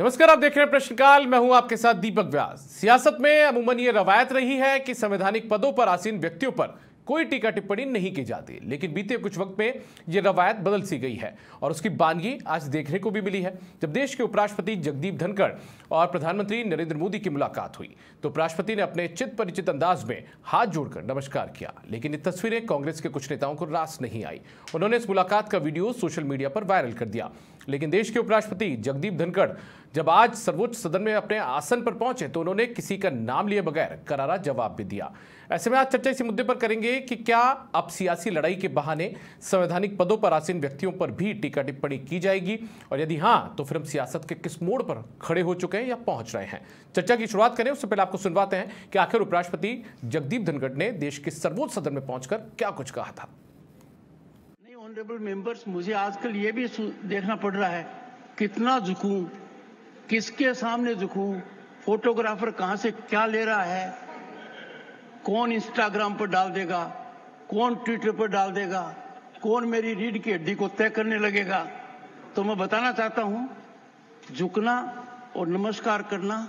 नमस्कार, आप देख रहे हैं प्रश्नकाल। मैं हूं आपके साथ दीपक व्यास। सियासत में अमूमन ये रवायत रही है कि संवैधानिक पदों पर आसीन व्यक्तियों पर कोई टीका टिप्पणी नहीं की जाती, लेकिन बीते कुछ वक्त में यह रवायत बदल सी गई है और उसकी बानगी आज देखने को भी मिली है। जब देश के उपराष्ट्रपति जगदीप धनखड़ और प्रधानमंत्री नरेंद्र मोदी की मुलाकात हुई तो उपराष्ट्रपति ने अपने चित परिचित अंदाज में हाथ जोड़कर नमस्कार किया, लेकिन ये तस्वीरें कांग्रेस के कुछ नेताओं को रास नहीं आई। उन्होंने इस मुलाकात का वीडियो सोशल मीडिया पर वायरल कर दिया। लेकिन देश के उपराष्ट्रपति जगदीप धनखड़ जब आज सर्वोच्च सदन में अपने आसन पर पहुंचे तो उन्होंने किसी का नाम लिए बगैर करारा जवाब भी दिया। ऐसे में आज चर्चा इसी मुद्दे पर करेंगे कि क्या अब सियासी लड़ाई के बहाने संवैधानिक पदों पर आसीन व्यक्तियों पर भी टीका टिप्पणी की जाएगी, और यदि हां तो फिर हम सियासत के किस मोड़ पर खड़े हो चुके हैं या पहुंच रहे हैं। चर्चा की शुरुआत करें उससे पहले आपको सुनवाते हैं कि आखिर उपराष्ट्रपति जगदीप धनखड़ ने देश के सर्वोच्च सदन में पहुंचकर क्या कुछ कहा था। ऑनरेबल मेंबर्स, मुझे आजकल ये भी देखना पड़ रहा है कितना झुकूं, किसके सामने झुकूं, फोटोग्राफर कहां से क्या ले रहा है, कौन इंस्टाग्राम पर डाल देगा, कौन ट्विटर पर डाल देगा, कौन मेरी रीढ़ की हड्डी को तय करने लगेगा। तो मैं बताना चाहता हूं, झुकना और नमस्कार करना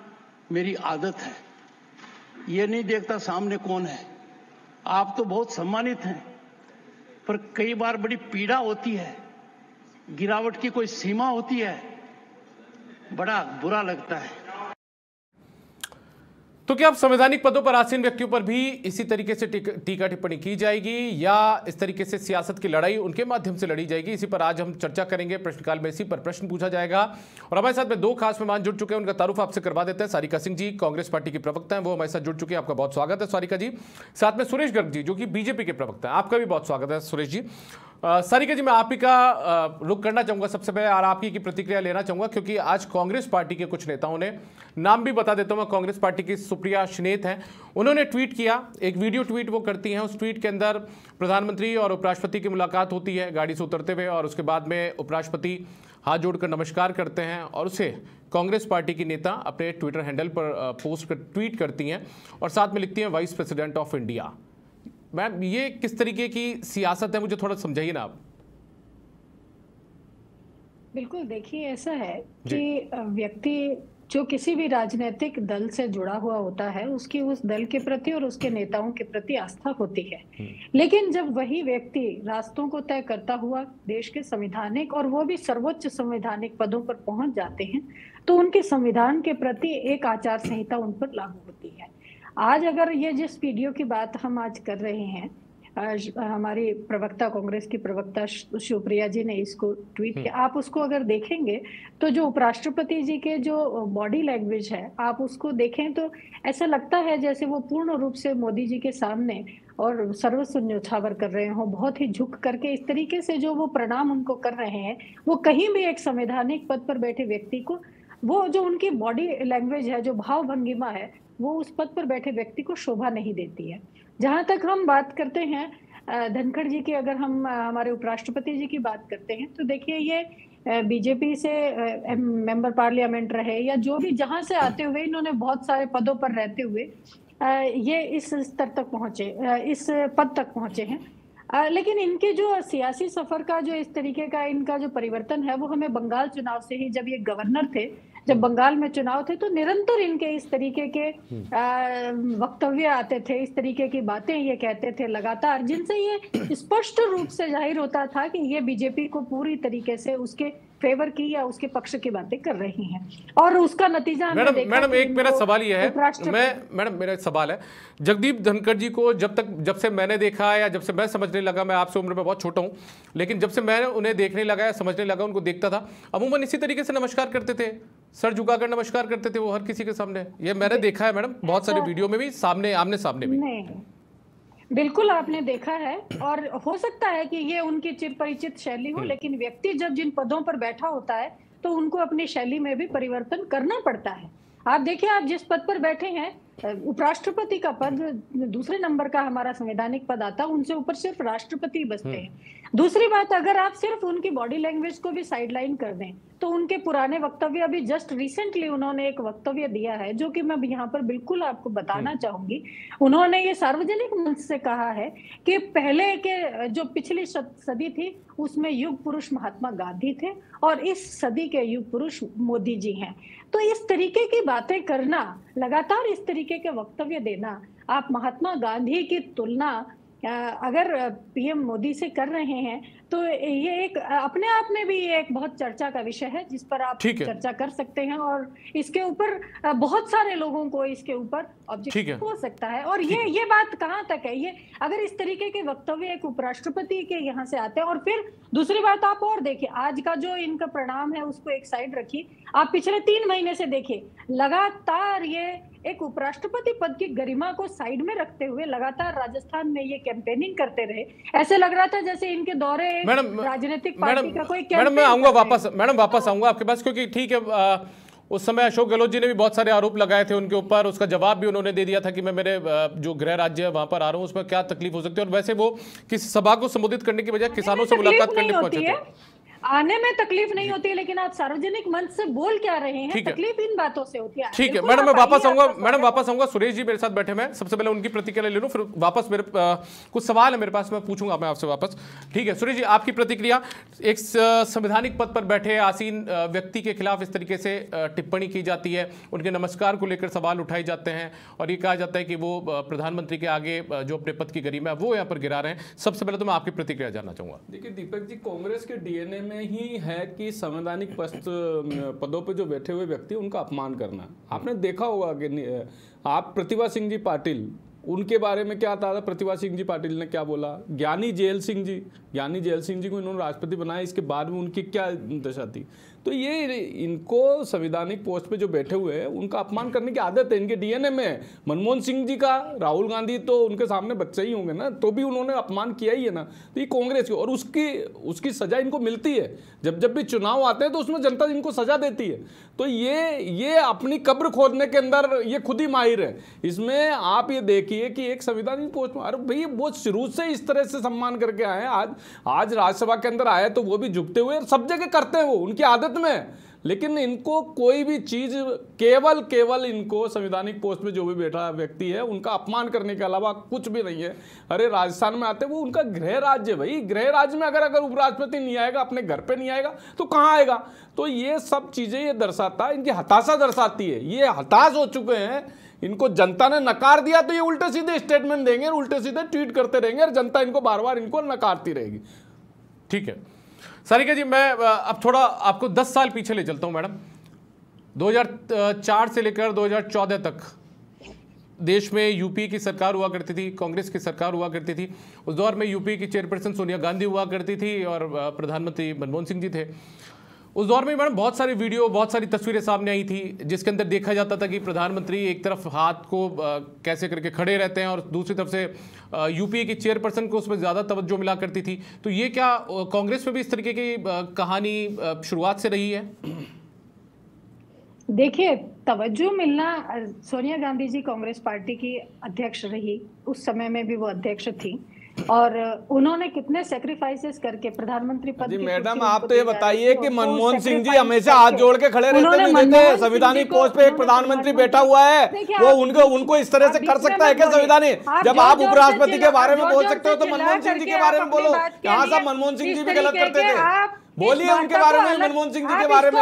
मेरी आदत है। ये नहीं देखता सामने कौन है। आप तो बहुत सम्मानित हैं, पर कई बार बड़ी पीड़ा होती है, गिरावट की कोई सीमा होती है, बड़ा बुरा लगता है। तो क्या अब संवैधानिक पदों पर आसीन व्यक्तियों पर भी इसी तरीके से टीका टिप्पणी की जाएगी या इस तरीके से सियासत की लड़ाई उनके माध्यम से लड़ी जाएगी? इसी पर आज हम चर्चा करेंगे। प्रश्नकाल में इसी पर प्रश्न पूछा जाएगा और हमारे साथ में दो खास मेहमान जुड़ चुके हैं, उनका तारुफ आपसे करवा देते हैं। सारिका सिंह जी कांग्रेस पार्टी की प्रवक्ता हैं, वो हमारे साथ जुड़ चुके हैं। आपका बहुत स्वागत है सारिका जी। साथ में सुरेश गर्ग जी जो कि बीजेपी के प्रवक्ता हैं, आपका भी बहुत स्वागत है सुरेश जी। सारिका जी, मैं आप ही का रुख करना चाहूंगा सबसे पहले और आप ही की प्रतिक्रिया लेना चाहूंगा, क्योंकि आज कांग्रेस पार्टी के कुछ नेताओं ने, नाम भी बता देता हूं मैं, कांग्रेस पार्टी की सुप्रिया श्नेत हैं, उन्होंने ट्वीट किया, एक वीडियो ट्वीट वो करती हैं। उस ट्वीट के अंदर प्रधानमंत्री और उपराष्ट्रपति की मुलाकात होती है गाड़ी से उतरते हुए, और उसके बाद में उपराष्ट्रपति हाथ जोड़कर नमस्कार करते हैं और उसे कांग्रेस पार्टी की नेता अपने ट्विटर हैंडल पर पोस्ट कर ट्वीट करती हैं और साथ में लिखती हैं vice president of India. Ma'am, ये किस तरीके की सियासत है, मुझे थोड़ा समझाइए ना आप। बिल्कुल, देखिए ऐसा है कि व्यक्ति जो किसी भी राजनीतिक दल से जुड़ा हुआ होता है उसकी उस दल के प्रति और उसके नेताओं के प्रति आस्था होती है, लेकिन जब वही व्यक्ति रास्तों को तय करता हुआ देश के संवैधानिक और वो भी सर्वोच्च संवैधानिक पदों पर पहुंच जाते हैं तो उनके संविधान के प्रति एक आचार संहिता उन पर लागू होती है। आज अगर ये जिस वीडियो की बात हम आज कर रहे हैं, हमारी प्रवक्ता, कांग्रेस की प्रवक्ता शिवप्रिया जी ने इसको ट्वीट किया, आप उसको अगर देखेंगे तो जो उपराष्ट्रपति जी के जो बॉडी लैंग्वेज है आप उसको देखें तो ऐसा लगता है जैसे वो पूर्ण रूप से मोदी जी के सामने और सर्वस्व न्योछावर कर रहे हो, बहुत ही झुक करके इस तरीके से जो वो प्रणाम उनको कर रहे हैं, वो कहीं भी एक संवैधानिक पद पर बैठे व्यक्ति को, वो जो उनकी बॉडी लैंग्वेज है, जो भाव भंगिमा है, वो उस पद पर बैठे व्यक्ति को शोभा नहीं देती है। जहां तक हम बात करते हैं धनखड़ जी की, अगर हम हमारे उपराष्ट्रपति जी की बात करते हैं तो देखिए ये बीजेपी से मेंबर पार्लियामेंट रहे या जो भी जहां से आते हुए इन्होंने बहुत सारे पदों पर रहते हुए ये इस स्तर तक पहुंचे, इस पद तक पहुंचे हैं। लेकिन इनके जो सियासी सफर का जो इस तरीके का इनका जो परिवर्तन है वो हमें बंगाल चुनाव से ही, जब ये गवर्नर थे, जब बंगाल में चुनाव थे तो निरंतर इनके इस तरीके के वक्तव्य आते थे, इस तरीके की बातें ये कहते थे लगातार, जिनसे ये स्पष्ट रूप से जाहिर होता था कि ये बीजेपी को पूरी तरीके से उसके फेवर की या उसके पक्ष की बातें कर रही हैं और उसका नतीजा मैडम एक मेरा सवाल ये है, मैडम मेरा सवाल है, जगदीप धनखड़ जी को जब से मैंने देखा या जब से मैं समझने लगा, मैं आपसे उम्र में बहुत छोटा हूं, लेकिन जब से मैं उन्हें देखने लगा या समझने लगा, उनको देखता था, अमूमन इसी तरीके से नमस्कार करते थे, सर झुकाकर नमस्कार करते थे वो हर किसी के सामने। ये मैंने देखा है मैडम, बहुत सारे वीडियो में भी, सामने आमने सामने भी। नहीं, बिल्कुल आपने देखा है और हो सकता है कि ये उनकी चिरपरिचित शैली हो, लेकिन व्यक्ति जब जिन पदों पर बैठा होता है तो उनको अपनी शैली में भी परिवर्तन करना पड़ता है। आप देखिए, आप जिस पद पर बैठे हैं उपराष्ट्रपति का पद, दूसरे नंबर का हमारा संवैधानिक पद आता है, उनसे ऊपर सिर्फ राष्ट्रपति बसते हैं। दूसरी बात, अगर आप सिर्फ उनकी बॉडी लैंग्वेज को भी साइडलाइन कर दें तो उनके पुराने वक्तव्य, अभी जस्ट रिसेंटली उन्होंने एक वक्तव्य दिया है जो कि मैं यहाँ पर बिल्कुल आपको बताना चाहूंगी। उन्होंने ये सार्वजनिक मंच से कहा है कि पहले के जो पिछली सदी थी उसमें युग पुरुष महात्मा गांधी थे और इस सदी के युग पुरुष मोदी जी हैं। तो इस तरीके की बातें करना, लगातार इस तरीके के वक्तव्य देना, आप महात्मा गांधी की तुलना अगर पीएम मोदी से कर रहे हैं तो ये एक अपने आप में भी एक बहुत चर्चा का विषय है जिस पर आप चर्चा कर सकते हैं और इसके ऊपर बहुत सारे लोगों को इसके ऊपर ऑब्जेक्ट हो सकता है। और ये बात कहाँ तक है, ये अगर इस तरीके के वक्तव्य एक उपराष्ट्रपति के यहाँ से आते हैं। और फिर दूसरी बात आप और देखिए, आज का जो इनका परिणाम है उसको एक साइड रखिए, आप पिछले 3 महीने से देखिए लगातार ये एक उपराष्ट्रपति पद की गरिमा को साइड में रखते हुए लगातार राजस्थान में ये कैंपेनिंग करते रहे। ऐसे लग रहा था जैसे इनके दौरे राजनीतिक पार्टी का कोई मैडम मैं आऊंगा वापस आऊंगा आपके पास, क्योंकि ठीक है उस समय अशोक गहलोत जी ने भी बहुत सारे आरोप लगाए थे उनके ऊपर, उसका जवाब भी उन्होंने दे दिया था कि मैं मेरे जो गृह राज्य है वहां पर आ रहा हूं, उसमें क्या तकलीफ हो सकती है। और वैसे वो किसी सभा को संबोधित करने की बजाय किसानों से मुलाकात करने पहुंचे थे। आने में तकलीफ नहीं होती है, लेकिन आप सार्वजनिक मंच से बोल क्या रहे हैं, तकलीफ इन बातों से होती है। ठीक है मैडम, मैं वापस आऊंगा। सुरेश जी मेरे साथ बैठे हैं, सबसे पहले उनकी प्रतिक्रिया ले लूं, फिर वापस मेरे कुछ सवाल है मेरे पास, मैं पूछूंगा मैं आपसे वापस। ठीक है सुरेश जी, आपकी प्रतिक्रिया, एक संवैधानिक पद पर बैठे आसीन व्यक्ति के खिलाफ इस तरीके से टिप्पणी की जाती है, उनके नमस्कार को लेकर सवाल उठाए जाते हैं और ये कहा जाता है कि वो प्रधानमंत्री के आगे जो अपने पद की गरिमा है वो यहाँ पर गिरा रहे हैं। सबसे पहले तो मैं आपकी प्रतिक्रिया जानना चाहूंगा। देखिए दीपक जी, कांग्रेस के डीएनए में ही है कि संवैधानिक पदों पे जो बैठे हुए व्यक्ति उनका अपमान करना। आपने देखा होगा कि आप प्रतिभा सिंह जी पाटिल, उनके बारे में क्या था, प्रतिभा सिंह जी पाटिल ने क्या बोला, ज्ञानी जेल सिंह जी को इन्होंने राष्ट्रपति बनाया, इसके बाद में उनकी क्या दशा थी। तो ये इनको संवैधानिक पोस्ट पे जो बैठे हुए हैं उनका अपमान करने की आदत है, इनके डीएनए में है। मनमोहन सिंह जी का, राहुल गांधी तो उनके सामने बच्चे ही होंगे ना, तो भी उन्होंने अपमान किया ही है ना। तो ये कांग्रेस की, और उसकी सजा इनको मिलती है। जब भी चुनाव आते हैं तो उसमें जनता इनको सजा देती है। तो ये अपनी कब्र खोदने के अंदर ये खुद ही माहिर है। इसमें आप ये देखिए कि एक संवैधानिक पोस्ट में, अरे भाई वो शुरू से इस तरह से सम्मान करके आए, आज राज्यसभा के अंदर आए तो वो भी झुकते हुए, सब जगह करते हैं, वो उनकी आदत में। लेकिन इनको कोई भी चीज, केवल इनको संवैधानिक पोस्ट में जो भी बैठा व्यक्ति है उनका अपमान करने के अलावा कुछ भी नहीं है। अरे राजस्थान में आते, वो उनका गृह राज्य है भाई, गृह राज्य में अगर उपराष्ट्रपति नहीं आएगा, अपने घर पे नहीं आएगा तो कहाँ आएगा। तो ये सब चीजें ये दर्शाता है, इनकी हताशा दर्शाती है। ये हताश हो चुके हैं, इनको जनता ने नकार दिया तो ये उल्टे सीधे स्टेटमेंट देंगे, उल्टे सीधे ट्वीट करते रहेंगे और जनता इनको बार बार इनको नकारती रहेगी। ठीक है सारिका जी, मैं अब थोड़ा आपको 10 साल पीछे ले चलता हूं मैडम। 2004 से लेकर 2014 तक देश में यूपी की सरकार हुआ करती थी, कांग्रेस की सरकार हुआ करती थी। उस दौर में यूपी की चेयरपर्सन सोनिया गांधी हुआ करती थी और प्रधानमंत्री मनमोहन सिंह जी थे। उस दौर में मैडम बहुत सारी वीडियो, बहुत सारी तस्वीरें सामने आई थी जिसके अंदर देखा जाता था कि प्रधानमंत्री एक तरफ हाथ को कैसे करके खड़े रहते हैं और दूसरी तरफ से यूपीए की चेयरपर्सन को उसमें ज़्यादा तवज्जो मिला करती थी। तो ये क्या कांग्रेस में भी इस तरीके की कहानी शुरुआत से रही है? देखिए, तवज्जो मिलना, सोनिया गांधी जी कांग्रेस पार्टी की अध्यक्ष रही, उस समय में भी वो अध्यक्ष थी और उन्होंने कितने सेक्रीफाइसेस करके प्रधानमंत्री पद की। मैडम आप तो ये बताइए कि मनमोहन सिंह जी हमेशा हाथ जोड़ के खड़े रहते थे, संवैधानिक पोस्ट पे एक प्रधानमंत्री बैठा हुआ है, वो उनको इस तरह से कर सकता है क्या संवैधानिक? जब आप उपराष्ट्रपति के बारे में बोल सकते हो तो मनमोहन सिंह जी के बारे में बोलो। यहाँ सब मनमोहन सिंह जी भी गलत करते थे, बोलिए उनके बारे में, मनमोहन सिंह जी के बारे में।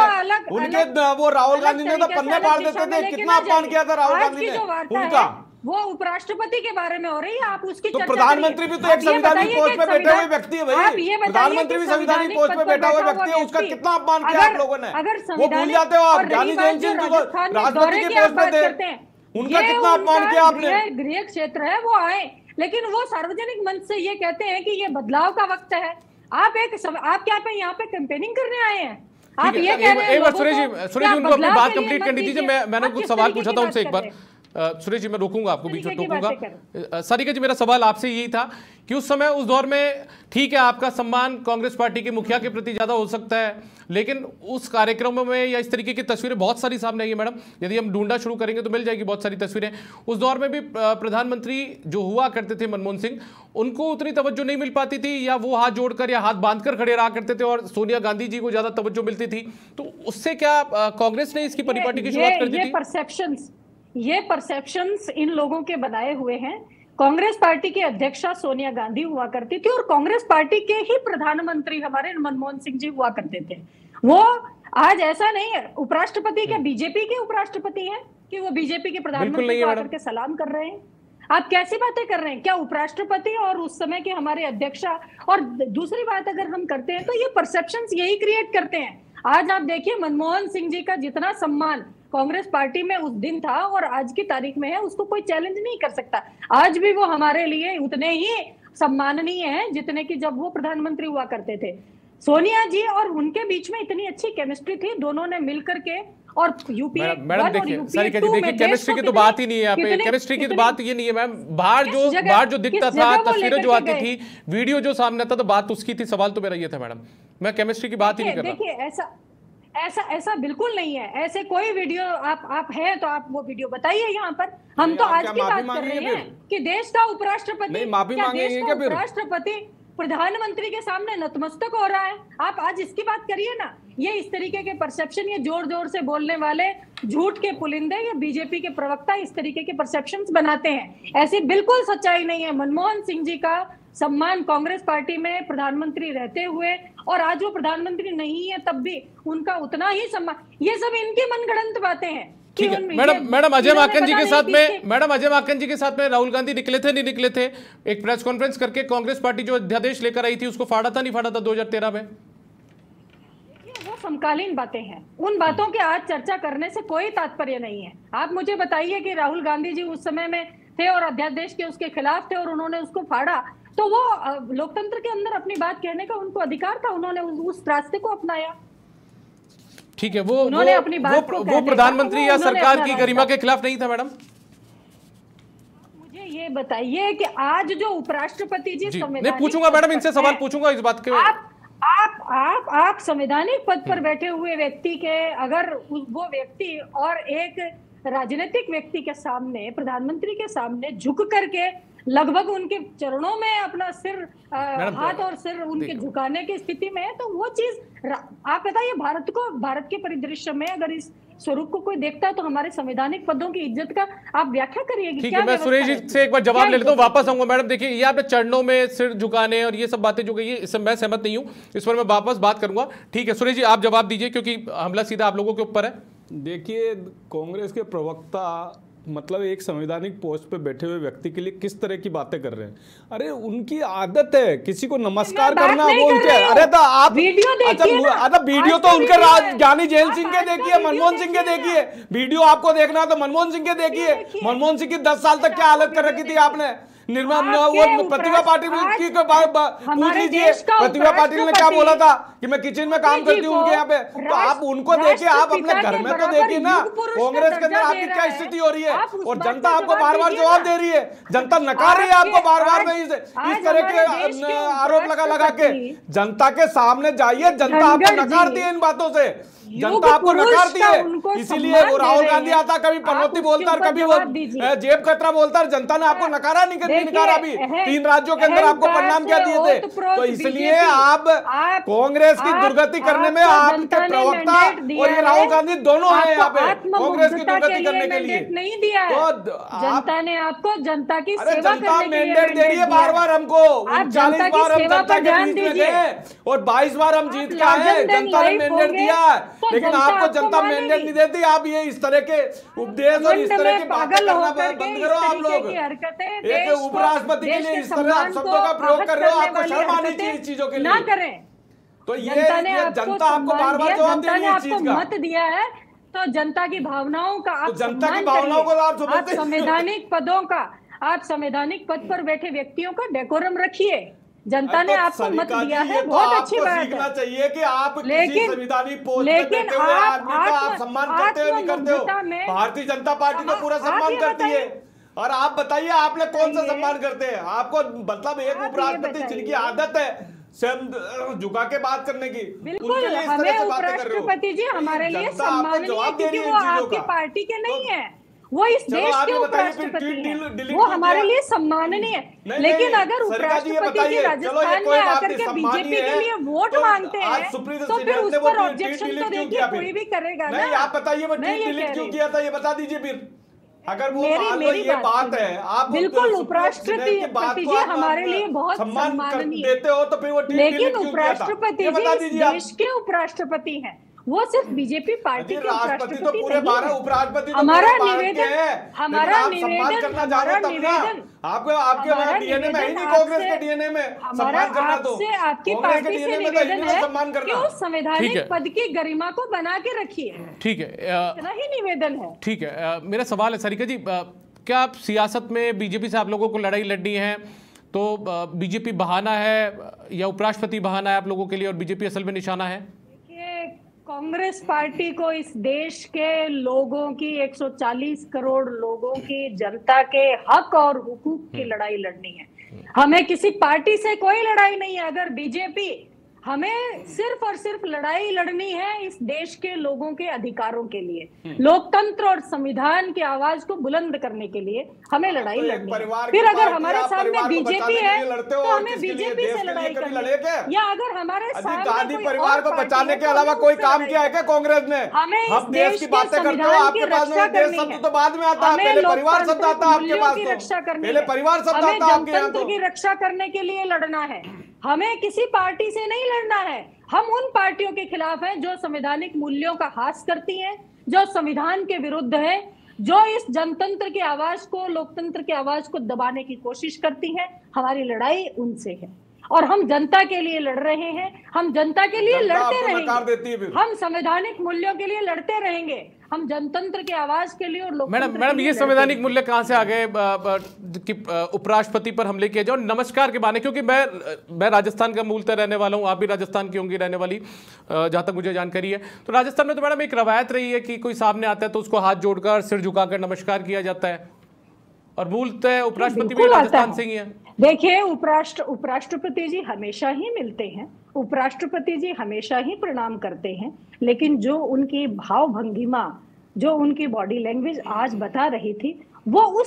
उनके वो राहुल गांधी ने तो पन्ने फाड़ देते थे, कितना अपमान किया था राहुल गांधी ने उनका। वो उपराष्ट्रपति के बारे में हो रही है, आप उसकी तो प्रधानमंत्री भी तो एक संवैधानिक पोस्ट पे बैठे हुए व्यक्ति है भाई, प्रधानमंत्री भी संवैधानिक पोस्ट पे बैठा हुआ व्यक्ति है, उसका कितना अपमान किया आप लोगों ने, वो भूल जाते हो आप। ज्ञानी जैन सिंह जो राष्ट्रपति के पोस्ट पे थे, उनका कितना अपमान किया आपने। गृह क्षेत्र है, वो आए, लेकिन वो सार्वजनिक मंच से ये कहते हैं कि ये बदलाव का वक्त है। आप क्या पे यहाँ पे कैंपेनिंग करने आए हैं? आप ये कह रहे हैं। सुरेश जी उनको अपनी बात कंप्लीट करनी दीजिए। मैंने कुछ सवाल पूछा था उनसे एक बार। सुरेश जी मैं रोकूंगा आपको, बीच में रोकूंगा। सारिका जी मेरा सवाल आपसे यही था कि उस समय उस दौर में ठीक है आपका सम्मान कांग्रेस पार्टी के मुखिया के प्रति ज्यादा हो सकता है, लेकिन उस कार्यक्रमों में या इस तरीके की तस्वीरें बहुत सारी सामने आई है मैडम, यदि हम ढूंढना शुरू करेंगे तो मिल जाएगी बहुत सारी तस्वीरें। उस दौर में भी प्रधानमंत्री जो हुआ करते थे मनमोहन सिंह, उनको उतनी तवज्जो नहीं मिल पाती थी, या वो हाथ जोड़कर या हाथ बांधकर खड़े रहा करते थे और सोनिया गांधी जी को ज्यादा तवज्जो मिलती थी, तो उससे क्या कांग्रेस ने इसकी परिपाटी की शुरुआत कर दी थी? ये परसेप्शंस इन लोगों के बनाए हुए हैं। कांग्रेस पार्टी की अध्यक्षा सोनिया गांधी हुआ करती थी और कांग्रेस पार्टी के ही प्रधानमंत्री हमारे मनमोहन सिंह जी हुआ करते थे। वो आज ऐसा नहीं है, उपराष्ट्रपति क्या बीजेपी के उपराष्ट्रपति हैं कि वो बीजेपी के प्रधानमंत्री को आकर के सलाम कर रहे हैं? आप कैसी बातें कर रहे हैं? क्या उपराष्ट्रपति और उस समय के हमारे अध्यक्षा? और दूसरी बात अगर हम करते हैं तो ये परसेप्शंस यही क्रिएट करते हैं। आज आप देखिए मनमोहन सिंह जी का जितना सम्मान कांग्रेस पार्टी में उस दिन था और आज की तारीख में है, उसको कोई चैलेंज नहीं कर सकता। आज भी वो हमारे लिए उतने ही सम्माननीय हैं जितने की जब वो प्रधानमंत्री हुआ करते थे। सोनिया जी और उनके बीच में इतनी अच्छी केमिस्ट्री थी, दोनों ने मिलकर के। और यूपीए मैडम देखिए सारिका जी, देखिए केमिस्ट्री की तो बात ही नहीं है यहाँ पे, केमिस्ट्री की तो बात ये नहीं है मैम। बाहर जो दिखता था, तस्वीरें जो आती थी, वीडियो जो सामने आता था, बात उसकी थी। सवाल तो मेरा ये था मैडम, मैं केमिस्ट्री की बात ही नहीं कर रहा। देखिए ऐसा बिल्कुल नहीं है। ऐसे कोई वीडियो आप है तो आप वो वीडियो बताइए यहाँ पर। हम तो आज की बात कर रहे हैं कि देश का उपराष्ट्रपति, उपराष्ट्रपति प्रधानमंत्री के सामने नतमस्तक हो रहा है। आप आज इसकी बात करिए ना। ये इस तरीके के परसेप्शन, ये जोर जोर से बोलने वाले झूठ के पुलिंदे, ये बीजेपी के प्रवक्ता इस तरीके के परसेप्शंस बनाते हैं। ऐसी बिल्कुल सच्चाई नहीं है। मनमोहन सिंह जी का सम्मान कांग्रेस पार्टी में प्रधानमंत्री रहते हुए, और आज वो प्रधानमंत्री नहीं है तब भी उनका उतना ही सम्मान। ये सब इनकी मनगढ़ंत बातें हैं। ठीक है मैडम अजय माकन जी के साथ में, मैडम अजय माकन जी के साथ में राहुल गांधी निकले थे नहीं निकले थे? एक प्रेस कॉन्फ्रेंस करके कांग्रेस पार्टी जो अध्यादेश लेकर आई थी उसको फाड़ा था नहीं फाड़ा था 2013 में? वो समकालीन बातें हैं, उन बातों के आज चर्चा करने से कोई तात्पर्य नहीं है। आप मुझे बताइए कि राहुल गांधी जी उस समय में थे और अध्यादेश के उसके खिलाफ थे और उन्होंने उसको फाड़ा, तो वो लोकतंत्र के अंदर अपनी बात कहने का उनको अधिकार था, उन्होंने उस रास्ते को अपनाया। ठीक है, वो प्रधानमंत्री या सरकार की गरिमा के खिलाफ नहीं था मैडम? मुझे ये बताइए कि आज जो उपराष्ट्रपति जी नहीं पूछूंगा मैडम, इनसे सवाल पूछूंगा इस बात के। आप संवैधानिक पद पर बैठे हुए व्यक्ति के, अगर वो व्यक्ति और एक राजनीतिक व्यक्ति के सामने, प्रधानमंत्री के सामने झुक करके लगभग उनके चरणों में अपना सिर, हाथ और सिर उनके झुकाने की स्थिति में है, तो वो चीज आप बताइए भारत के परिदृश्य में अगर इस स्वरूप को कोई देखता है तो हमारे संवैधानिक पदों की इज्जत का आप व्याख्या करिए। ठीक है, मैं सुरेश जी से एक बार जवाब ले लेता हूँ, वापस आऊंगा। मैडम देखिए, ये आपने चरणों में सिर झुकाने और ये सब बातें जो कही है, इससे मैं सहमत नहीं हूँ, इस पर मैं वापस बात करूंगा। ठीक है सुरेश जी, आप जवाब दीजिए क्योंकि हमला सीधा आप लोगों के ऊपर है। देखिए, कांग्रेस के प्रवक्ता मतलब एक संवैधानिक पोस्ट पे बैठे हुए व्यक्ति के लिए किस तरह की बातें कर रहे हैं। अरे उनकी आदत है किसी को नमस्कार करना, वो उनके, अरे तो आप वीडियो तो उनके ज्ञानी जैल सिंह के देखिए, मनमोहन सिंह के देखिए। वीडियो आपको देखना है तो मनमोहन सिंह के देखिए। मनमोहन सिंह की 10 साल तक क्या हालत कर रखी थी आपने। प्रतिभा पाटिल की पूछ लीजिए, प्रतिभा पाटिल ने क्या बोला था कि मैं किचन में काम करती हूँ उनके यहाँ पे। तो आप उनको देखिए, आप अपने घर में तो देखिए ना कांग्रेस के अंदर आपकी क्या स्थिति हो रही है। और जनता आपको बार बार जवाब दे रही है, जनता नकार रही है आपको बार बार में इस तरह के आरोप लगा के। जनता के सामने जाइए, जनता आपको नकारती है इन बातों से, जनता आपको नकारती है। इसीलिए वो राहुल गांधी आता, कभी पनौती बोलता और कभी वो जेब कतरा बोलता, और जनता ने आपको नकारा नहीं नकारा। अभी 3 राज्यों के अंदर आपको परिणाम क्या दिए थे। तो इसलिए आप कांग्रेस की दुर्गति करने में आपके प्रवक्ता और ये राहुल गांधी दोनों हैं यहाँ पे कांग्रेस की दुर्गति करने के लिए। नहीं दिया तो जनता ने आपको, जनता की सेवा जनता मैंडेट दे रही है बार बार हमको। 40 बार हम जनता के बीच में गए और 22 बार हम जीत के आए, जनता ने मैंडेट दिया है। लेकिन आपको जनता मैंडेट नहीं देती। आप ये इस तरह के उपदेश और इस तरह की बातें करना बंद करो। आप लोग एक उपराष्ट्रपति के लिए इस तरह शब्दों का प्रयोग कर रहे हो, आपको शर्म आनी चाहिए इस चीजों के लिए। तो ये जनता आपको बार बार जवाब दे रही है इस चीज का। मत दिया है तो जनता की भावनाओं का आप, जनता की भावनाओं को आप संवैधानिक पदों का, आप संवैधानिक पद पर बैठे व्यक्तियों का डेकोरम रखिए। जनता ने आपको मत दिया है, बहुत अच्छी बात है। सीखना चाहिए कि आप लेकिन संविधानिक पोस्ट पे बैठे हुए आदमी का आप सम्मान करते हो नहीं करते हो? भारतीय जनता पार्टी तो पूरा सम्मान करती है। और आप बताइए आपने कौन सा सम्मान करते हैं? आपको मतलब एक उपराष्ट्रपति जिनकी आदत है स्वयं झुका के बात करने की, बिल्कुल हमें उपराष्ट्रपति जी हमारे लिए सम्माननीय है, क्योंकि वो आपकी पार्टी के नहीं है, वो इस देश के उपराष्ट्रपति हैं, वो हमारे लिए सम्माननीय है। लेकिन अगर उपराष्ट्रपति जी राजस्थान में आकर के बीजेपी के लिए वोट मांगते हैं तो फिर उस पर ऑब्जेक्शन तो देखिए कोई भी करेगा ना। आप बताइए वो डिलीट क्यों किया था, ये बता दीजिए फिर। अगर वो ये बात है, आप बिल्कुल उपराष्ट्रपति जी हमारे लिए बहुत सम्माननीय देते हो तो फिर वो लेकिन उपराष्ट्रपति जी देश के उपराष्ट्रपति हैं, वो सिर्फ बीजेपी पार्टी के राष्ट्रपति तो पूरे 12 उपराष्ट्रपति हमारा निवेदन आपके डीएनए में ही नहीं, कांग्रेस के डीएनए में सम्मान करना तो आपसे आपकी पार्टी से निवेदन है कि उस संवैधानिक पद की गरिमा को बना के रखिए। ठीक है, इतना ही निवेदन है। ठीक है, मेरा सवाल है सारिका जी, क्या आप सियासत में बीजेपी से आप लोगों को लड़ाई लड़नी है तो बीजेपी बहाना है या उपराष्ट्रपति बहाना है आप लोगों के लिए और बीजेपी असल में निशाना है? कांग्रेस पार्टी को इस देश के लोगों की 140 करोड़ लोगों की जनता के हक और हुकूक की लड़ाई लड़नी है। हमें किसी पार्टी से कोई लड़ाई नहीं है। अगर बीजेपी हमें सिर्फ और सिर्फ लड़ाई लड़नी है इस देश के लोगों के अधिकारों के लिए, लोकतंत्र और संविधान की आवाज को बुलंद करने के लिए हमें लड़ाई लड़नी है। फिर अगर हमारे सामने बीजेपी है तो हमें बीजेपी से लड़ाई करनी है, या अगर हमारे सामने गांधी परिवार को बचाने के अलावा कोई काम किया है क्या कांग्रेस ने? हमें हम देश की बातें करते हो, आपके पास में देश शब्द तो बाद में आता है, पहले परिवार शब्द आता है आपके पास, रक्षा करनी पहले परिवार शब्द आता है आपके यहाँ। जनतंत्र की रक्षा करने के लिए लड़ना है, हमें किसी पार्टी से नहीं लड़ना है। हम उन पार्टियों के खिलाफ हैं जो संवैधानिक मूल्यों का ह्रास करती हैं, जो संविधान के विरुद्ध है, जो इस जनतंत्र की आवाज को, लोकतंत्र की आवाज को दबाने की कोशिश करती हैं। हमारी लड़ाई उनसे है और हम जनता के लिए लड़ रहे हैं। हम जनता के लिए लड़ते रहेंगे, हम संवैधानिक मूल्यों के लिए लड़ते रहेंगे, हम जनतंत्र की आवाज के लिए। और मैडम ये संवैधानिक मूल्य कहां से आ गए कि उपराष्ट्रपति पर हमले किए जाओ नमस्कार के बहाने? क्योंकि मैं राजस्थान का मूलतः रहने वाला हूं, आप भी राजस्थान की होंगी रहने वाली, जहां तक मुझे जानकारी है। तो राजस्थान में तो मैडम एक रवायत रही है कि कोई सामने आता है तो उसको हाथ जोड़कर सिर झुकाकर नमस्कार किया जाता है, और मूलतः उपराष्ट्रपति भी राजस्थान से ही है। देखिए उपराष्ट्रपति जी हमेशा ही मिलते हैं, उपराष्ट्रपति जी हमेशा ही प्रणाम करते हैं, लेकिन जो उनकी भाव भंगिमा, जो उनकी बॉडी लैंग्वेज आज बता रही थी, वो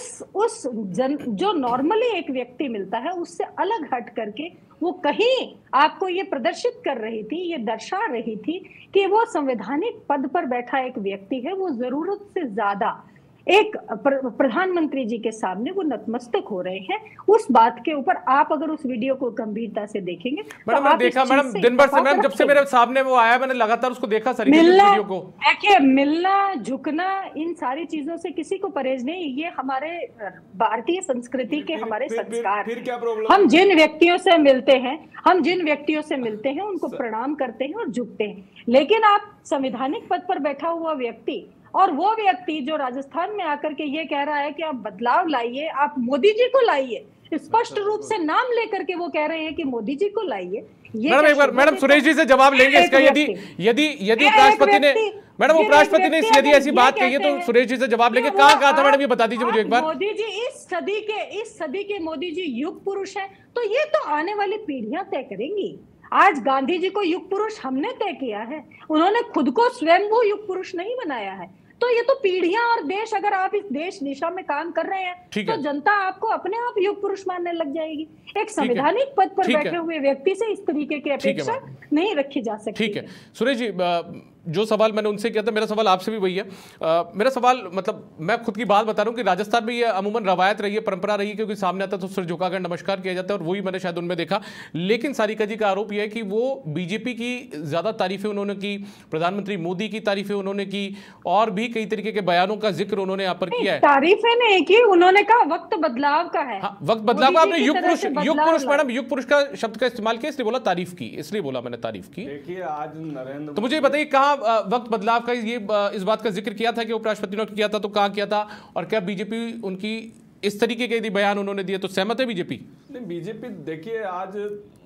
जो नॉर्मली एक व्यक्ति मिलता है उससे अलग हट करके वो कहीं आपको ये प्रदर्शित कर रही थी, ये दर्शा रही थी कि वो संवैधानिक पद पर बैठा एक व्यक्ति है, वो जरूरत से ज्यादा एक प्रधानमंत्री जी के सामने वो नतमस्तक हो रहे हैं। उस बात के ऊपर आप अगर उस वीडियो को गंभीरता से देखेंगे मैडम, मैंने देखा मैडम दिन भर से, मैम जब से मेरे सामने वो आया मैंने लगातार उसको देखा सर वीडियो को। देखिए मिलना झुकना इन सारी चीजों से किसी को परहेज नहीं, ये हमारे भारतीय संस्कृति के हमारे संस्कार। हम जिन व्यक्तियों से मिलते हैं उनको प्रणाम करते हैं और झुकते हैं। लेकिन आप संवैधानिक पद पर बैठा हुआ व्यक्ति और वो व्यक्ति जो राजस्थान में आकर के ये कह रहा है कि आप बदलाव लाइए, आप मोदी जी को लाइए, स्पष्ट रूप से नाम लेकर के वो कह रहे हैं कि मोदी जी को लाइए। मैडम एक बार मैडम सुरेश जी से जवाब लेंगे इसका, यदि उपराष्ट्रपति ने यदि ऐसी बात कही है तो सुरेश जी से जवाब लेंगे। कहाँ कहा था मैडम ये बता दीजिए मुझे एक बार। मोदी जी इस सदी के मोदी जी युग पुरुष है, तो ये तो आने वाली पीढ़ियां तय करेंगी। आज गांधी जी को युग पुरुष हमने तय किया है, उन्होंने खुद को स्वयं वो युग पुरुष नहीं बनाया है। तो ये तो पीढ़ियां और देश, अगर आप इस देश दिशा में काम कर रहे हैं तो जनता आपको अपने आप युग पुरुष मानने लग जाएगी। एक संवैधानिक पद पर बैठे हुए व्यक्ति से इस तरीके की अपेक्षा नहीं रखी जा सकती। ठीक है सुरेश जी, जो सवाल मैंने उनसे किया था मेरा सवाल आपसे भी वही है। मेरा सवाल मतलब मैं खुद की बात बता रहा हूँ कि राजस्थान में ये अमूमन रवायत रही है, परंपरा रही है, क्योंकि सामने आता तो सिर झुकाकर नमस्कार किया जाता है और वही मैंने शायद उनमें देखा। लेकिन सारिका जी का आरोप यह है कि वो बीजेपी की ज्यादा तारीफें उन्होंने की, प्रधानमंत्री मोदी की तारीफें उन्होंने की, और भी कई तरीके के बयानों का जिक्र उन्होंने यहाँ पर किया है। तारीफें नहीं की, उन्होंने कहा वक्त बदलाव का है। वक्त बदलाव का आपने युग पुरुष मैडम युग पुरुष का शब्द का इस्तेमाल किया, इसलिए बोला तारीफ की, इसलिए बोला मैंने तारीफ की। देखिए आज नरेंद्र, तो मुझे बताइए कहाँ वक्त बदलाव का ये इस बात का जिक्र किया था कि उपराष्ट्रपति ने किया था, तो कहां किया था? और क्या बीजेपी उनकी इस तरीके के यदि बयान उन्होंने दिए तो सहमत है बीजेपी? नहीं, बीजेपी देखिए आज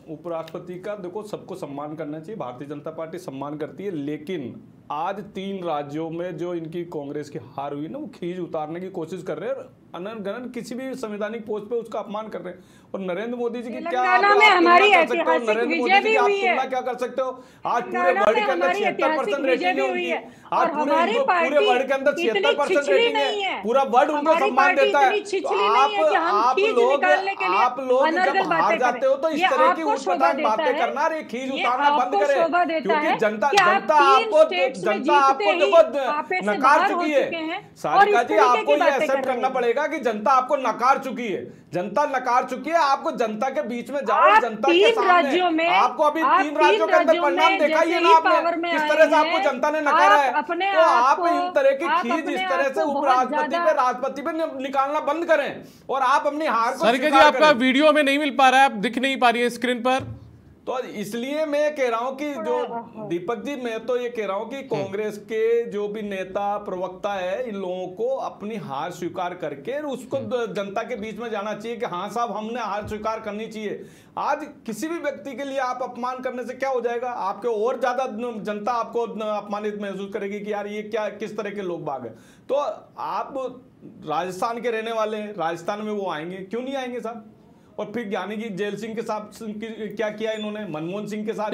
उपराष्ट्रपति का देखो सबको सम्मान करना चाहिए, भारतीय जनता पार्टी सम्मान करती है, लेकिन आज 3 राज्यों में जो इनकी कांग्रेस की हार हुई ना, वो खींच उतारने की कोशिश कर रहे हैं और अनन गणन किसी भी संवैधानिक पोस्ट पे उसका अपमान कर रहे हैं। और नरेंद्र मोदी जी की क्या नरेंद्र मोदी जी की आप तुलना क्या कर सकते हो? आज पूरे वर्ल्ड के अंदर 76% रेटिंग है उनकी, आज पूरे वर्ल्ड के अंदर 76% रेटिंग है, पूरा वर्ल्ड उनको सम्मान देता है। आप लोग जब हार जाते हो तो इस तरह की उटपटांग बातें करना, ये खींच उतारना बंद करें, क्योंकि जनता आपको देखो नकार चुकी है। सारिका जी, आपको ये एक्सेप्ट करना पड़ेगा कि जनता आपको नकार चुकी है, जनता नकार चुकी है। आपको जनता के बीच में जाओ, जनता के सामने आपको अभी 3 राज्यों के अंदर परिणाम देखा ही है ना आपने, किस तरह से आपको जनता ने नकारा है। तो आप इन तरह की खींच इस तरह से उपराष्ट्रपति पे राष्ट्रपति पे निकालना बंद करें और आप अपनी हार को सारिका जी, आपका वीडियो में नहीं मिल पा रहा है, आप दिख नहीं पा रही है स्क्रीन पर, तो इसलिए मैं कह रहा हूं कि जो दीपक जी, मैं तो ये कह रहा हूं कि कांग्रेस के जो भी नेता प्रवक्ता है, इन लोगों को अपनी हार स्वीकार करके उसको जनता के बीच में जाना चाहिए कि हाँ साहब, हमने हार स्वीकार करनी चाहिए। आज किसी भी व्यक्ति के लिए आप अपमान करने से क्या हो जाएगा? आपके और ज्यादा जनता आपको अपमानित महसूस करेगी कि यार ये क्या, किस तरह के लोग बाग है। तो आप राजस्थान के रहने वाले हैं, राजस्थान में वो आएंगे, क्यों नहीं आएंगे साहब? और फिर ज्ञानी की जेल सिंह के साथ क्या किया इन्होंने, मनमोहन सिंह के साथ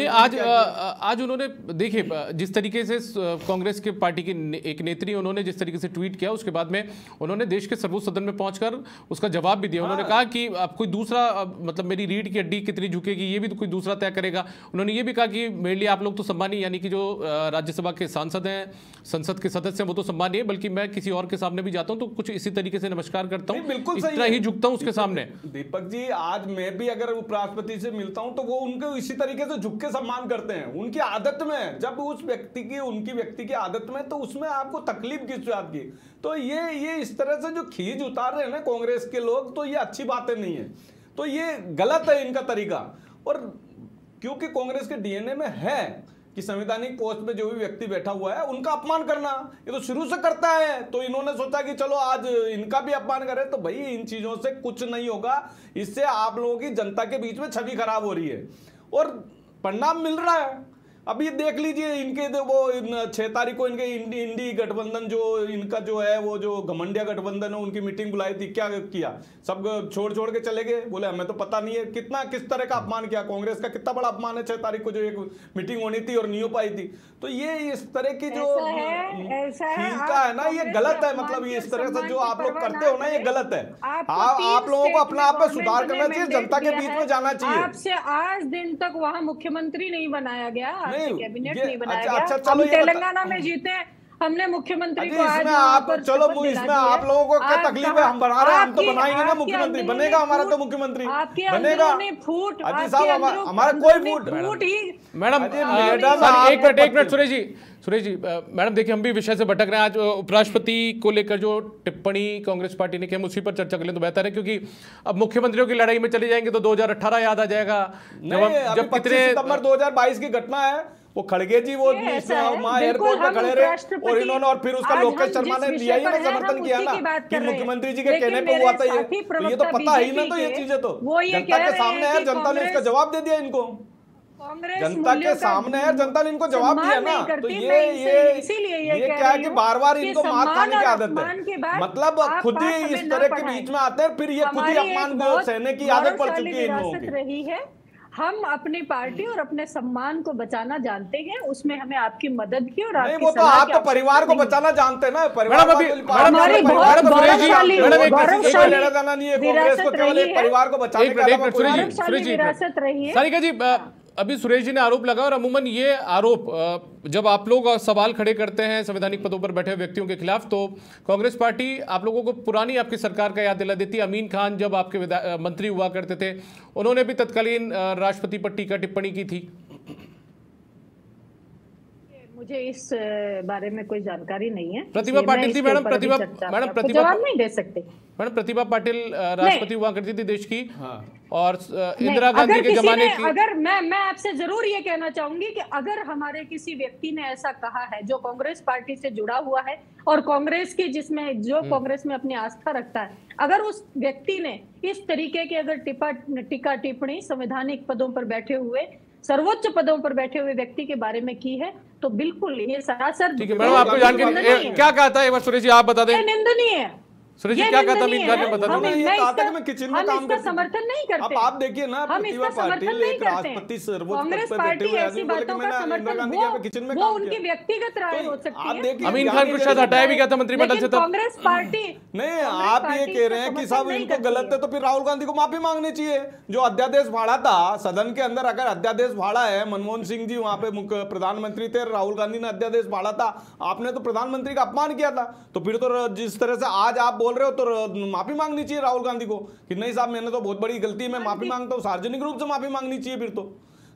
आज उन्होंने देखिए जिस तरीके से कांग्रेस के पार्टी की एक नेत्री उन्होंने जिस तरीके से ट्वीट किया, उसके बाद में उन्होंने देश के सर्वोच्च सदन में पहुंचकर उसका जवाब भी दिया। उन्होंने कहा कि अब कोई दूसरा, मतलब मेरी रीढ़ की हड्डी कितनी झुकेगी ये भी तो कोई दूसरा तय करेगा। उन्होंने ये भी कहा कि मेरे लिए आप लोग तो सम्मानीय, यानी कि जो राज्यसभा के सांसद हैं, संसद के सदस्य हैं, वो तो सम्मानीय है, बल्कि मैं किसी और के सामने भी जाता हूं तो कुछ इसी तरीके से नमस्कार करता हूं, बिल्कुल इतना ही झुकता हूं उसके सामने। दीपक जी, आज मैं भी अगर उपराष्ट्रपति से मिलता हूं तो वो उनको इसी तरीके से झुक के सम्मान करते हैं, उनकी आदत में। जब उस व्यक्ति की, उनकी व्यक्ति की आदत में, तो उसमें आपको तकलीफ किस बात की? तो ये इस तरह से जो खींच उतार रहे हैं ना कांग्रेस के लोग, तो ये अच्छी बातें नहीं है, तो ये गलत है इनका तरीका। और क्योंकि कांग्रेस के डीएनए में है कि संवैधानिक पोस्ट पे जो भी व्यक्ति बैठा हुआ है उनका अपमान करना, ये तो शुरू से करता है। तो इन्होंने सोचा कि चलो आज इनका भी अपमान करें, तो भाई इन चीजों से कुछ नहीं होगा, इससे आप लोगों की जनता के बीच में छवि खराब हो रही है और परिणाम मिल रहा है। अब ये देख लीजिए, इनके वो 6 तारीख को इनके इंडी गठबंधन जो इनका जो है, वो जो घमंडिया गठबंधन है, उनकी मीटिंग बुलाई थी, क्या किया? सब छोड़ के चले गए, बोले हमें तो पता नहीं है। कितना किस तरह का अपमान किया कांग्रेस का, कितना बड़ा अपमान है 6 तारीख को जो एक मीटिंग होनी थी और नहीं हो पाई थी। तो ये इस तरह की जो खींचता है ना, ये गलत है। मतलब ये इस तरह से जो आप लोग करते हो ना, ये गलत है। आप लोगों को अपना आप में सुधार करना चाहिए, जनता के बीच में जाना चाहिए। आपसे आज दिन तक वहाँ मुख्यमंत्री नहीं बनाया गया, कैबिनेट नहीं बनाया गया। अच्छा, चलो, हम तेलंगाना में जीते, हमने मुख्यमंत्री को आज आप चलो, इसमें आप लोगों को क्या तकलीफ है? हम बना रहे हैं, हम तो बनाएंगे ना मुख्यमंत्री, बनेगा हमारा तो मुख्यमंत्री बनेगा। अजी साहब, हमारा कोई फूट ही मैडम एक मिनट सुरेश जी मैडम देखिए, हम भी विषय से भटक रहे हैं। आज उपराष्ट्रपति को लेकर जो टिप्पणी कांग्रेस पार्टी ने की, हम उसी पर चर्चा कर लें तो बेहतर है, क्योंकि अब मुख्यमंत्रियों की लड़ाई में चले जाएंगे तो 2018 याद आ जाएगा, जब 25 सितंबर 2022 की घटना है। वो खड़गे जी वो वहाँ एयरपोर्ट पे खड़े रहे और इन्होंने, और फिर उसका लोकेश शर्मा ने दिया ही ना, समर्थन किया ना कि मुख्यमंत्री जी के कहने पे हुआ था ये। तो ये तो पता ही ना, तो ये चीजें तो जनता के सामने है, जनता ने इसका जवाब दे दिया इनको, जनता के सामने है, जनता ने इनको जवाब दिया ना। तो ये क्या है कि बार बार इनको मार खाने की आदत है, मतलब खुद ही इस तरह के बीच में आते हैं, फिर ये खुद ही अपमान सहने की आदत पड़ चुकी है इन लोगों की। हम अपनी पार्टी और अपने सम्मान को बचाना जानते हैं, उसमें हमें आपकी मदद की और आपकी वो तो आप तो परिवार को बचाना जानते हैं ना। परिवार को परिवार को बचाने की विरासत रही है। सारिका जी, अभी सुरेश जी ने आरोप लगाया, और अमूमन ये आरोप जब आप लोग सवाल खड़े करते हैं संवैधानिक पदों पर बैठे व्यक्तियों के खिलाफ, तो कांग्रेस पार्टी आप लोगों को पुरानी आपकी सरकार का याद दिला देती है। अमीन खान जब आपके मंत्री हुआ करते थे, उन्होंने भी तत्कालीन राष्ट्रपति पर टीका टिप्पणी की थी। मुझे इस बारे में कोई जानकारी नहीं है। प्रतिभा पाटिल थी मैडम, प्रतिभा जवाब नहीं दे सकते मैडम, प्रतिभा पाटिल राष्ट्रपति हुआ करती थी देश की। और इंदिरा गांधी के जमाने की। अगर मैं आपसे जरूर ये कहना चाहूंगी कि अगर हमारे किसी व्यक्ति ने ऐसा कहा है जो कांग्रेस पार्टी से जुड़ा हुआ है और कांग्रेस की जिसमें जो कांग्रेस में अपनी आस्था रखता है, अगर उस व्यक्ति ने इस तरीके के अगर टीका टिप्पणी संवैधानिक पदों पर बैठे हुए, सर्वोच्च पदों पर बैठे हुए व्यक्ति के बारे में की है, तो बिल्कुल ये सरासर। ठीक है मैडम, आपको जान के क्या कहता है सुरेश जी, आप बता दें। निंदनीय है सुरेश जी, क्या कहता है? मैं किचन में काम करता समर्थन नहीं करते। आप देखिए ना, प्रतिभा पाटिल एक राष्ट्रपति सर्वोच्च पद पे बैठे हुए आदमी बोले कि मैंने इंदिरा गांधी के किचन में काम किया। उनकी व्यक्तिगत राय हो सकती है। अमीन खान को शायद हटाया भी गया था मंत्रिमंडल से, कांग्रेस पार्टी नहीं। आप ये कह रहे हैं कि साहब इनको गलत है, तो फिर राहुल गांधी को माफी मांगनी चाहिए। जो अध्यादेश फाड़ा था सदन के अंदर, अगर अध्यादेश फाड़ा है, मनमोहन सिंह जी वहां पे मुख्य प्रधानमंत्री थे, राहुल गांधी ने अध्यादेश फाड़ा था, आपने तो प्रधानमंत्री का अपमान किया था, तो फिर तो जिस तरह से आज आप बोल रहे हो तो माफी मांगनी चाहिए राहुल गांधी को कि नहीं साहब मैंने तो बहुत बड़ी गलती है, मैं माफी मांगता हूं, सार्वजनिक रूप से माफी मांगनी चाहिए फिर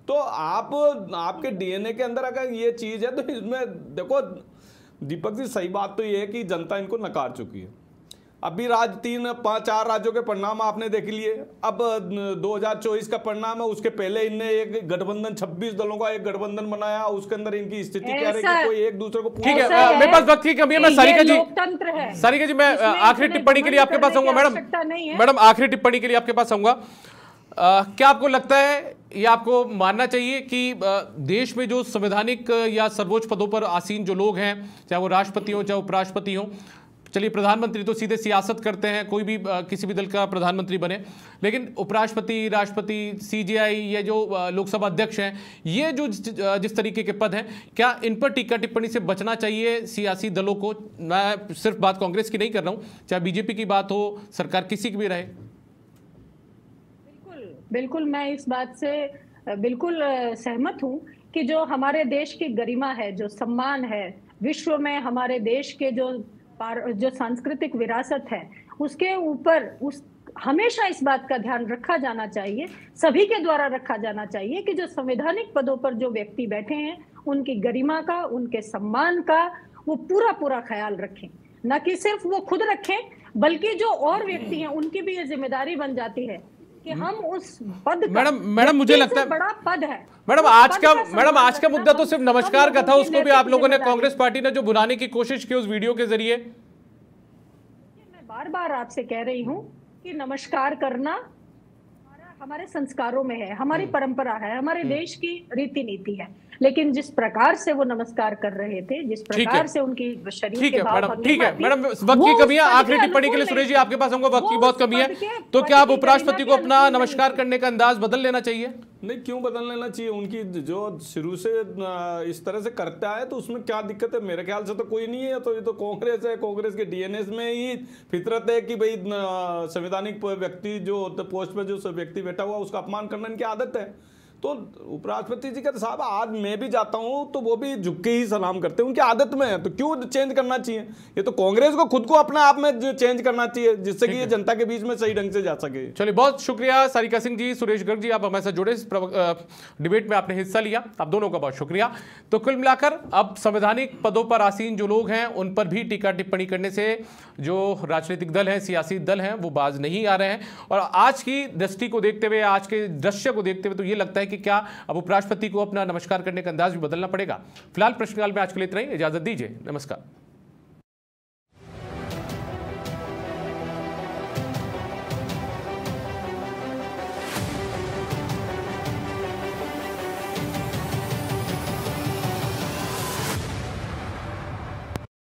तो आप आपके डीएनए के अंदर अगर ये चीज है तो इसमें देखो दीपक जी, सही बात तो ये है कि जनता इनको नकार चुकी है। अभी 3-4 राज्यों के परिणाम आपने देख लिए, अब 2024 का परिणाम है, उसके पहले इनने एक गठबंधन 26 दलों का एक गठबंधन बनाया, उसके अंदर इनकी स्थिति क्या रही कि कोई एक दूसरे को। ठीक है, मेरे पास वक्त की कमी है, मैं सारिका जी मैं आखिरी टिप्पणी के लिए आपके पास आऊंगा। मैडम आखिरी टिप्पणी के लिए आपके पास आऊंगा। क्या आपको लगता है, या आपको मानना चाहिए कि देश में जो संवैधानिक या सर्वोच्च पदों पर आसीन जो लोग हैं, चाहे वो राष्ट्रपति हो चाहे उपराष्ट्रपति हो, चलिए प्रधानमंत्री तो सीधे सियासत करते हैं, कोई भी किसी भी दल का प्रधानमंत्री बने, लेकिन उपराष्ट्रपति, राष्ट्रपति, सीजेआई, ये जो लोकसभा अध्यक्ष हैं, ये जो जिस तरीके के पद हैं, क्या इन पर टीका टिप्पणी से बचना चाहिए सियासी दलों को? मैं सिर्फ बात कांग्रेस की नहीं कर रहा हूं, चाहे बीजेपी की बात हो, सरकार किसी की भी रहे। बिल्कुल मैं इस बात से बिल्कुल सहमत हूं कि जो हमारे देश की गरिमा है, जो सम्मान है, विश्व में हमारे देश के जो सांस्कृतिक विरासत है, उसके ऊपर हमेशा इस बात का ध्यान रखा जाना चाहिए, सभी के द्वारा रखा जाना चाहिए कि जो संवैधानिक पदों पर जो व्यक्ति बैठे हैं, उनकी गरिमा का, उनके सम्मान का वो पूरा ख्याल रखें। न कि सिर्फ वो खुद रखें, बल्कि जो और व्यक्ति हैं उनकी भी ये जिम्मेदारी बन जाती है कि हम उस पद का, मैडम मुझे लगता है बड़ा पद है मैडम आज का मुद्दा तो सिर्फ नमस्कार का था, उसको भी आप लोगों ने, कांग्रेस पार्टी ने जो बुलाने की कोशिश की उस वीडियो के जरिए। मैं बार बार आपसे कह रही हूं कि नमस्कार करना हमारे संस्कारों में है, हमारी परंपरा है, हमारे देश की रीति नीति है, लेकिन जिस प्रकार से वो नमस्कार कर रहे थे, जिस प्रकार से उनकी शरीर के भाव, ठीक है मैडम, वक्त की कमी है। आखिरी टिप्पणी के लिए सुरेश जी आपके पास आऊंगा, वक्त की बहुत कमी है, तो क्या आप उपराष्ट्रपति को अपना नमस्कार करने का अंदाज बदल लेना चाहिए? नहीं, क्यों बदल लेना चाहिए? उनकी जो शुरू से इस तरह से करता है तो उसमें क्या दिक्कत है? मेरे ख्याल से तो कोई नहीं है। तो ये तो कांग्रेस है, कांग्रेस के डीएनए में ही फितरत है कि भाई संवैधानिक व्यक्ति जो पोस्ट पे जो व्यक्ति बैठा हुआ उसका अपमान करने की आदत है। तो उपराष्ट्रपति जी का साहब आज मैं भी जाता हूं तो वो भी झुक के ही सलाम करते हैं, उनकी आदत में है, तो क्यों चेंज करना चाहिए? ये तो कांग्रेस को खुद को अपने आप में चेंज करना चाहिए, जिससे कि ये जनता के बीच में सही ढंग से जा सके। चलिए, बहुत शुक्रिया सारिका सिंह जी, सुरेश गर्ग जी, आप हमारे साथ जुड़े, इस डिबेट में आपने हिस्सा लिया, आप दोनों का बहुत शुक्रिया। तो कुल मिलाकर अब संवैधानिक पदों पर आसीन जो लोग हैं उन पर भी टीका टिप्पणी करने से जो राजनीतिक दल हैं, सियासी दल हैं, वो बाज नहीं आ रहे हैं। और आज की दृष्टि को देखते हुए, आज के दृश्य को देखते हुए तो ये लगता है कि क्या अब उपराष्ट्रपति को अपना नमस्कार करने का अंदाज भी बदलना पड़ेगा। फिलहाल प्रश्नकाल में आज के लिए इतना ही, इजाजत दीजिए, नमस्कार।